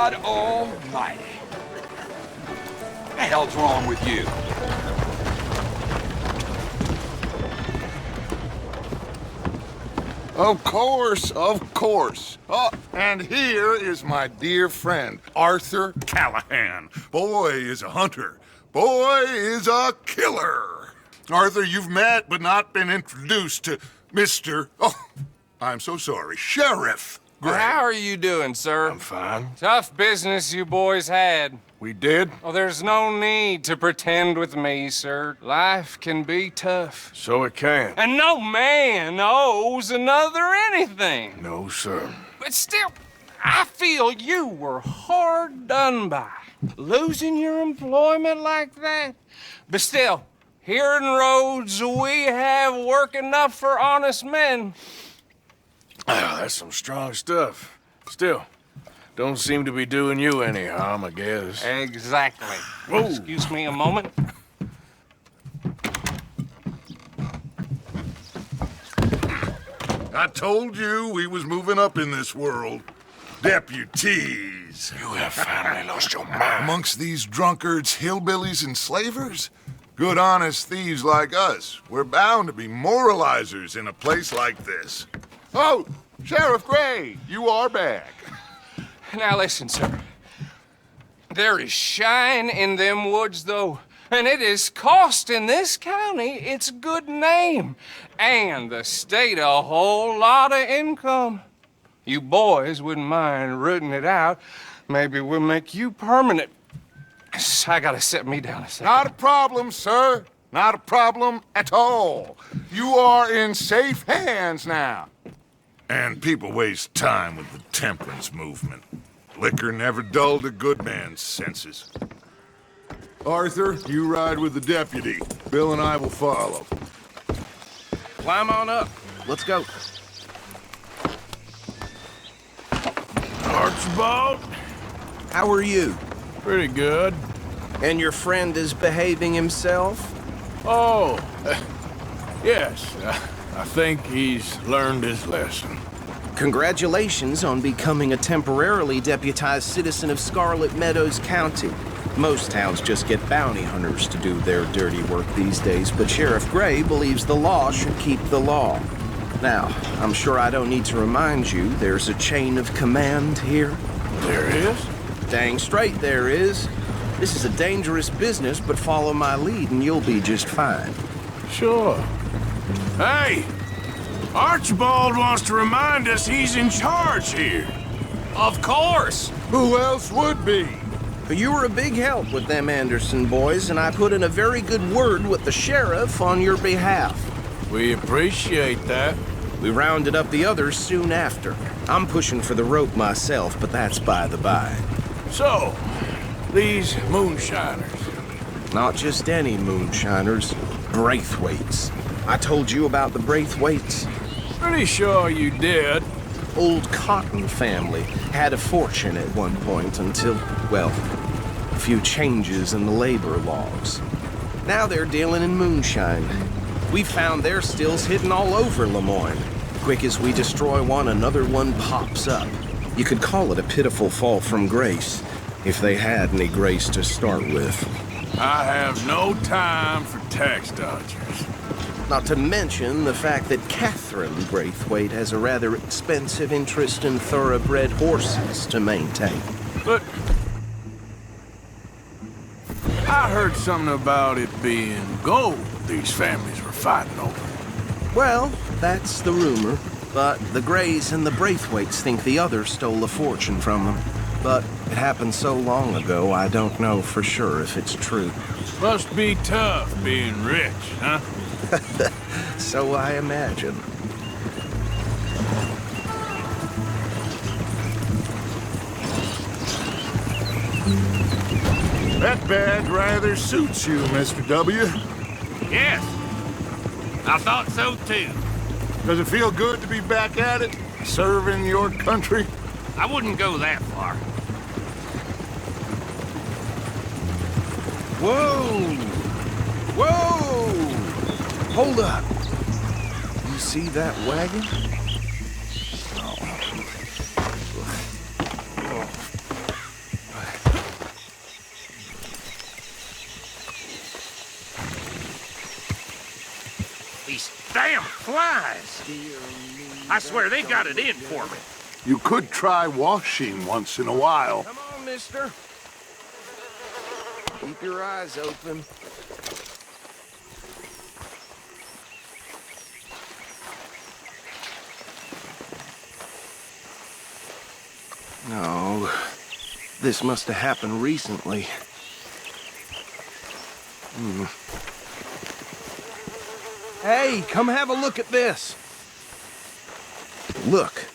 God almighty. What the hell's wrong with you? Of course, of course. Oh, and here is my dear friend, Arthur Callahan. Boy is a hunter. Boy is a killer. Arthur, you've met but not been introduced to Mr. Oh, I'm so sorry, Sheriff Gray. How are you doing, sir? I'm fine. Tough business you boys had. We did? Oh, there's no need to pretend with me, sir. Life can be tough. So it can. And no man owes another anything. No, sir. But still, I feel you were hard done by. Losing your employment like that. But still, here in Rhodes, we have work enough for honest men. Oh, that's some strong stuff. Still, don't seem to be doing you any harm, I guess. Exactly. Whoa. Excuse me a moment. I told you we was moving up in this world. Deputies. You have finally lost your mind. Amongst these drunkards, hillbillies, and slavers? Good honest thieves like us. We're bound to be moralizers in a place like this. Oh, Sheriff Gray, you are back. Now listen, sir. There is shine in them woods, though, and it is costing this county its good name, and the state a whole lot of income. You boys wouldn't mind rooting it out. Maybe we'll make you permanent. I gotta sit me down a second. Not a problem, sir. Not a problem at all. You are in safe hands now. And people waste time with the temperance movement. Liquor never dulled a good man's senses. Arthur, you ride with the deputy. Bill and I will follow. Climb on up. Let's go. Archibald? How are you? Pretty good. And your friend is behaving himself? Oh, yes. I think he's learned his lesson. Congratulations on becoming a temporarily deputized citizen of Scarlet Meadows County. Most towns just get bounty hunters to do their dirty work these days, but Sheriff Gray believes the law should keep the law. Now, I'm sure I don't need to remind you there's a chain of command here. There is? Dang straight there is. This is a dangerous business, but follow my lead and you'll be just fine. Sure. Hey! Archibald wants to remind us he's in charge here. Of course. Who else would be? You were a big help with them Anderson boys, and I put in a very good word with the sheriff on your behalf. We appreciate that. We rounded up the others soon after. I'm pushing for the rope myself, but that's by the by. So, these moonshiners. Not just any moonshiners, Braithwaites. I told you about the Braithwaites. Pretty sure you did. Old Cotton family had a fortune at one point until, well, a few changes in the labor laws. Now they're dealing in moonshine. We found their stills hidden all over Lemoyne. Quick as we destroy one, another one pops up. You could call it a pitiful fall from grace, if they had any grace to start with. I have no time for tax dodgers. Not to mention the fact that Catherine Braithwaite has a rather expensive interest in thoroughbred horses to maintain. But I heard something about it being gold these families were fighting over. Well, that's the rumor. But the Grays and the Braithwaites think the other stole a fortune from them. But it happened so long ago, I don't know for sure if it's true. Must be tough being rich, huh? So I imagine. That badge rather suits you, Mr. W. Yes, I thought so too. Does it feel good to be back at it, serving your country? I wouldn't go that far. Whoa! Whoa! Hold up. You see that wagon? damn flies. I swear they got it in for me. You could try washing once in a while. Come on, mister. Keep your eyes open. No, this must have happened recently. Hey, come have a look at this. Look,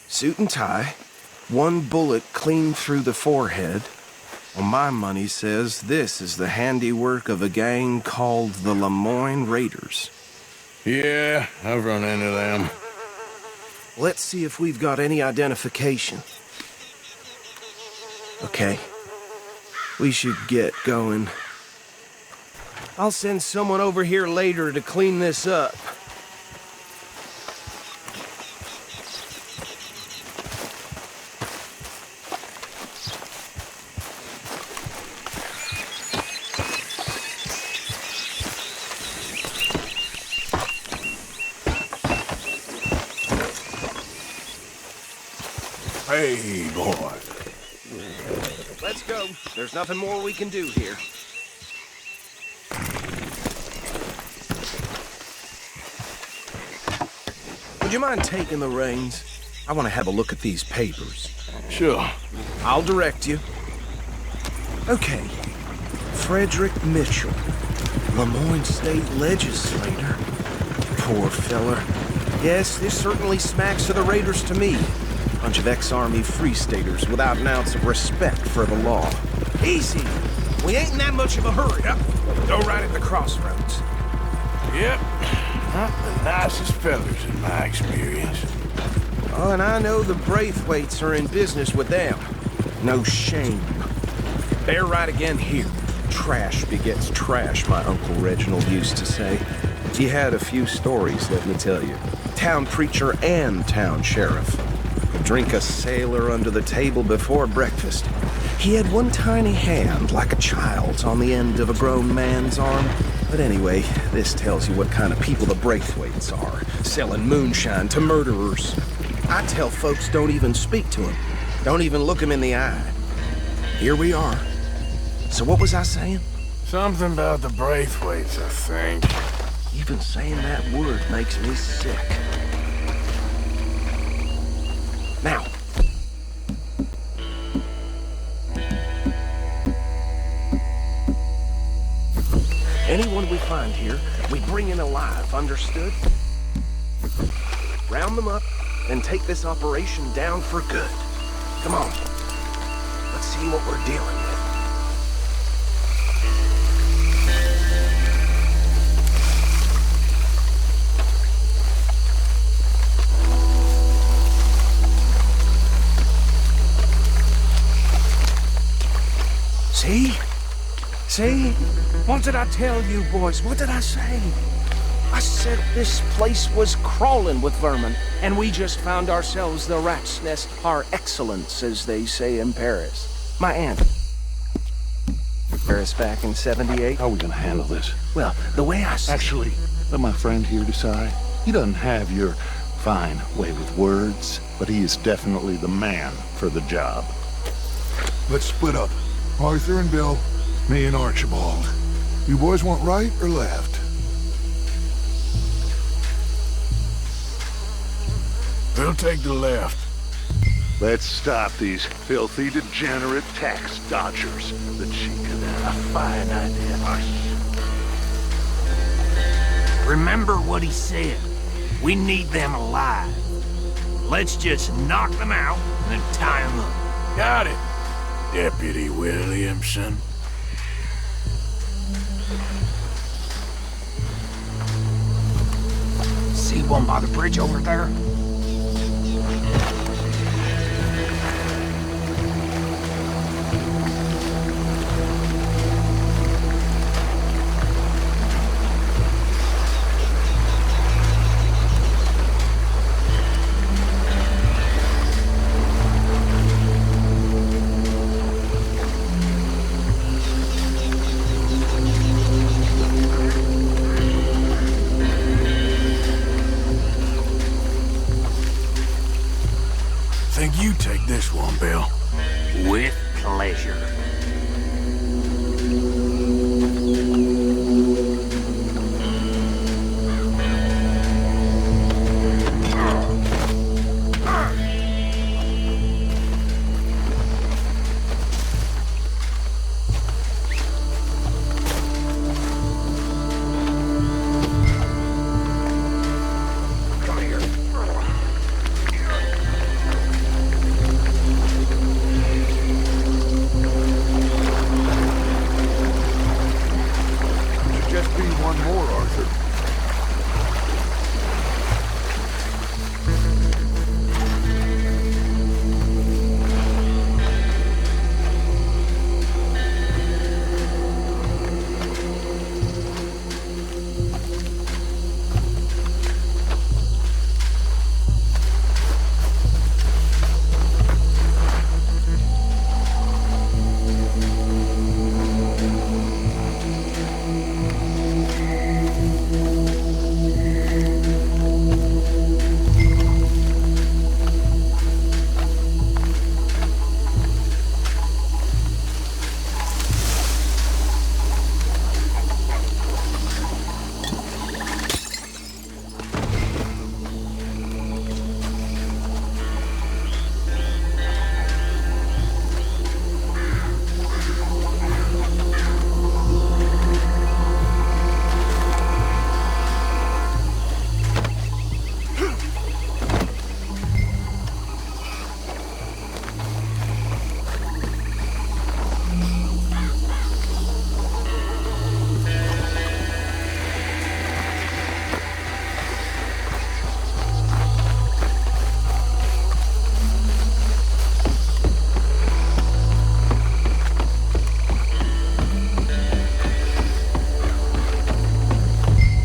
suit and tie, one bullet clean through the forehead. Well, my money says this is the handiwork of a gang called the Lemoyne Raiders. Yeah, I've run into them. Let's see if we've got any identification. Okay, we should get going. I'll send someone over here later to clean this up. Hey, boy. Let's go. There's nothing more we can do here. Would you mind taking the reins? I want to have a look at these papers. Sure. I'll direct you. Okay. Frederick Mitchell, Lemoyne State Legislator. Poor fella. Yes, this certainly smacks of the Raiders to me. Bunch of ex-Army Free Staters without an ounce of respect for the law. Easy. We ain't in that much of a hurry. Go right at the crossroads. Yep. Not the nicest fellas in my experience. Oh, and I know the Braithwaites are in business with them. No shame. Bear right again here. Trash begets trash, my Uncle Reginald used to say. He had a few stories, let me tell you. Town preacher and town sheriff. Could drink a sailor under the table before breakfast. He had one tiny hand, like a child's, on the end of a grown man's arm. But anyway, this tells you what kind of people the Braithwaites are, selling moonshine to murderers. I tell folks don't even speak to him. Don't even look him in the eye. Here we are. So what was I saying? Something about the Braithwaites, I think. Even saying that word makes me sick. Now. Anyone we find here, we bring in alive, understood? Round them up, and take this operation down for good. Come on. Let's see what we're dealing with. See? See? What did I tell you, boys? What did I say? I said this place was crawling with vermin, and we just found ourselves the rat's nest par excellence, as they say in Paris. My aunt. Paris back in '78. How are we gonna handle this? Well, the way I see... Actually, let my friend here decide. He doesn't have your fine way with words, but he is definitely the man for the job. Let's split up. Arthur and Bill, me and Archibald. You boys want right or left? We'll take the left. Let's stop these filthy, degenerate tax dodgers. The cheek of that. A fine idea. Remember what he said. We need them alive. Let's just knock them out and then tie them up. Got it, Deputy Williamson. See one by the bridge over there? pleasure.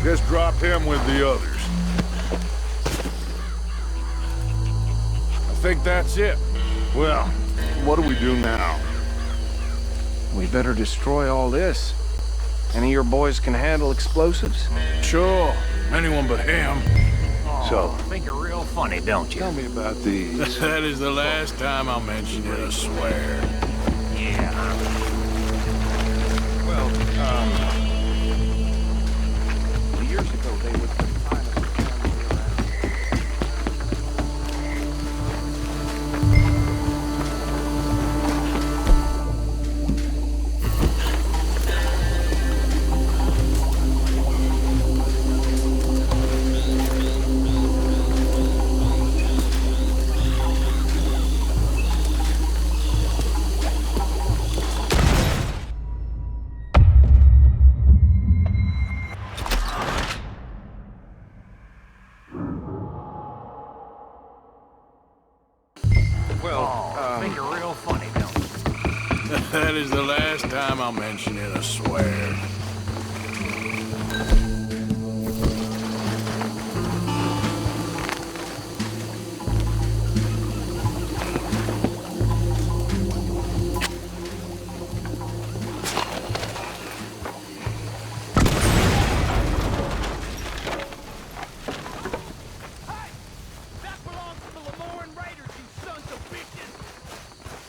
Just drop him with the others. I think that's it. Well, what do we do now? We better destroy all this. Any of your boys can handle explosives? Sure. Anyone but him. So, think you're real funny, don't you? Tell me about these. That is the last time I'll mention it, I swear. Yeah. Well, years ago they would confine us to family around. Think you're real funny, don't you? That is the last time I'll mention it, I swear.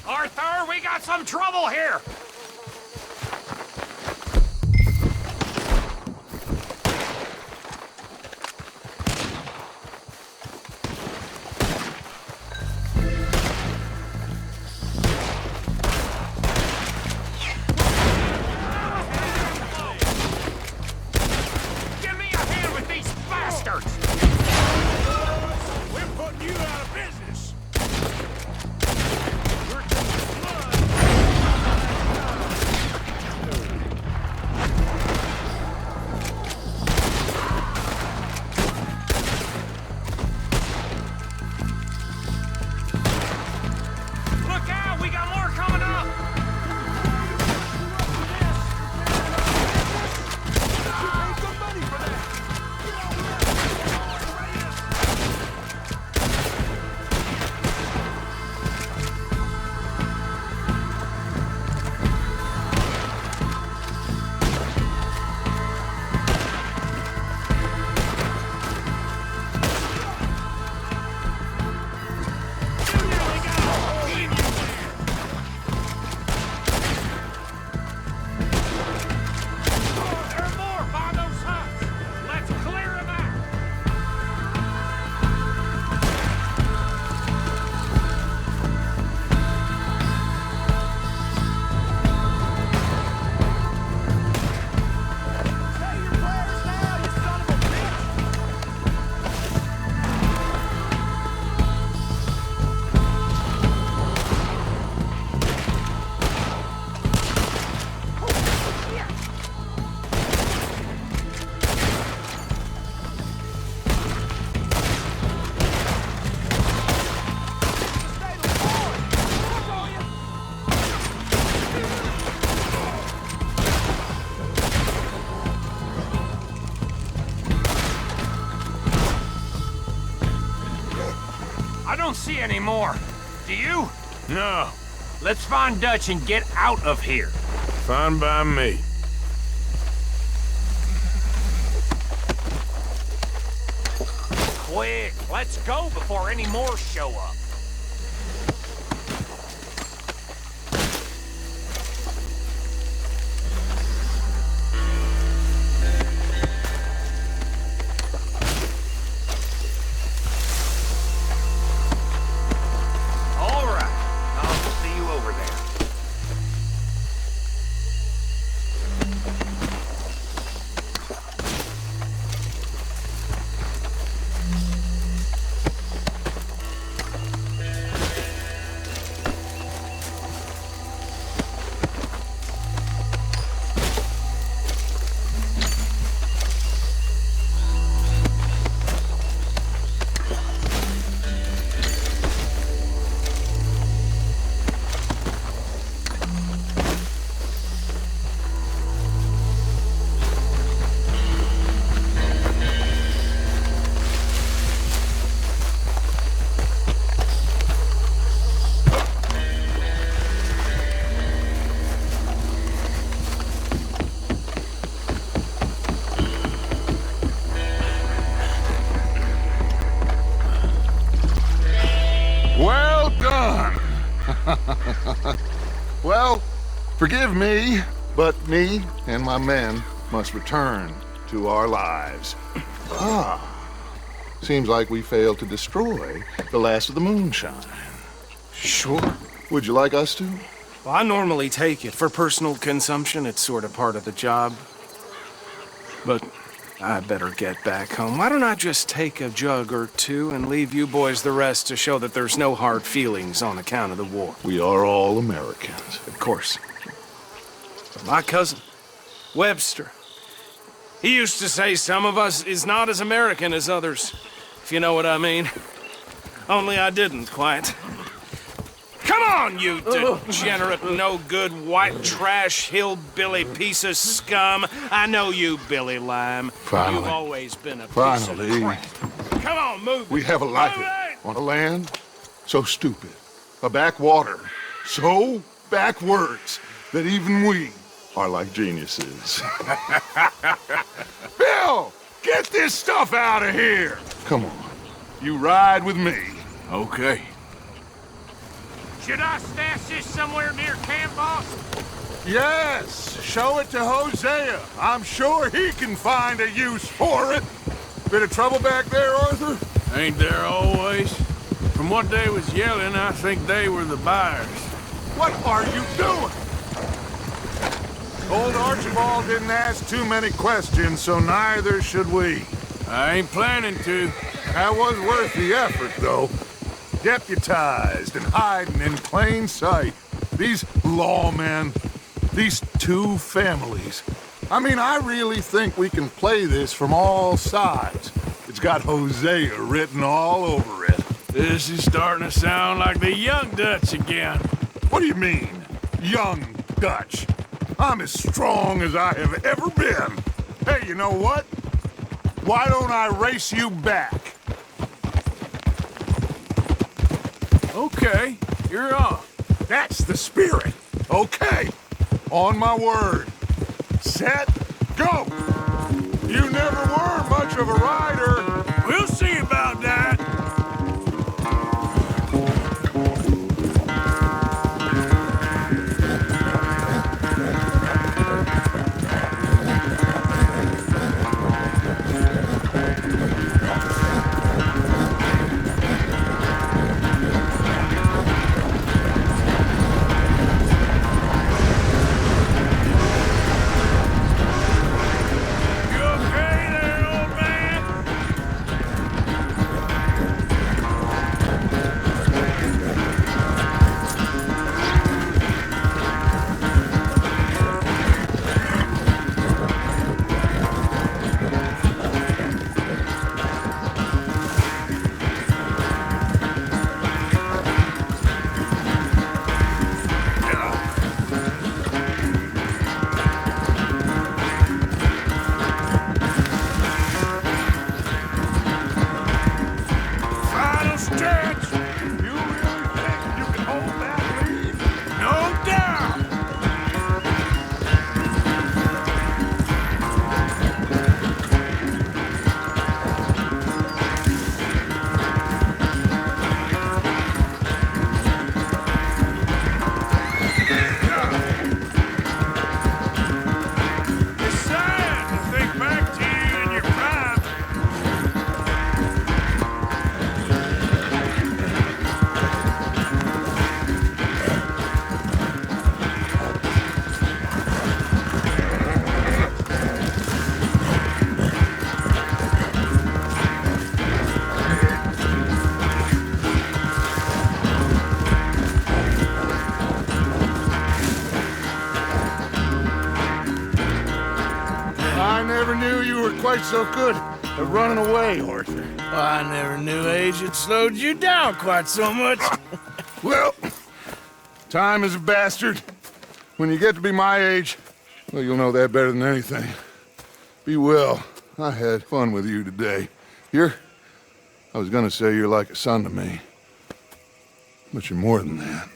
Arthur, we got some trouble here! Give me a hand with these bastards! We're putting you out of business. see any more. Do you? No, Let's find Dutch and get out of here. fine by me. Quick, let's go before any more show up. All right, I'll see you over there. Well done! Well, forgive me, but me and my men must return to our lives. Seems like we failed to destroy the last of the moonshine. Sure. Would you like us to? Well, I normally take it. For personal consumption, it's sort of part of the job. But I better get back home. Why don't I just take a jug or two and leave you boys the rest to show that there's no hard feelings on account of the war? We are all Americans. Of course. But my cousin, Webster, he used to say some of us is not as American as others, if you know what I mean. Only I didn't quite. Come on, you degenerate, no-good, white trash, hillbilly piece of scum. I know you, Billy Lime. Finally. You've always been a Finally. piece of crap. Come on, move We it. have a life Move it! on a land so stupid, a backwater so backwards that even we are like geniuses. Bill, get this stuff out of here! Come on. You ride with me. Okay. Should I stash this somewhere near camp, boss? Yes, show it to Hosea. I'm sure he can find a use for it. Bit of trouble back there, Arthur? Ain't there always? From what they was yelling, I think they were the buyers. What are you doing? Old Archibald didn't ask too many questions, so neither should we. I ain't planning to. That was worth the effort, though. Deputized and hiding in plain sight. These lawmen, these two families. I mean, I really think we can play this from all sides. It's got Hosea written all over it. This is starting to sound like the young Dutch again. What do you mean, young Dutch? I'm as strong as I have ever been. Hey, you know what? Why don't I race you back? Okay, you're on. That's the spirit. Okay. On my word. Set, go. You never were much of a rider. We'll see about that. never knew you were quite so good at running away, Arthur. I never knew age had slowed you down quite so much. Well, time is a bastard. When you get to be my age, well, you'll know that better than anything. Be well. I had fun with you today. I was gonna say you're like a son to me. But you're more than that.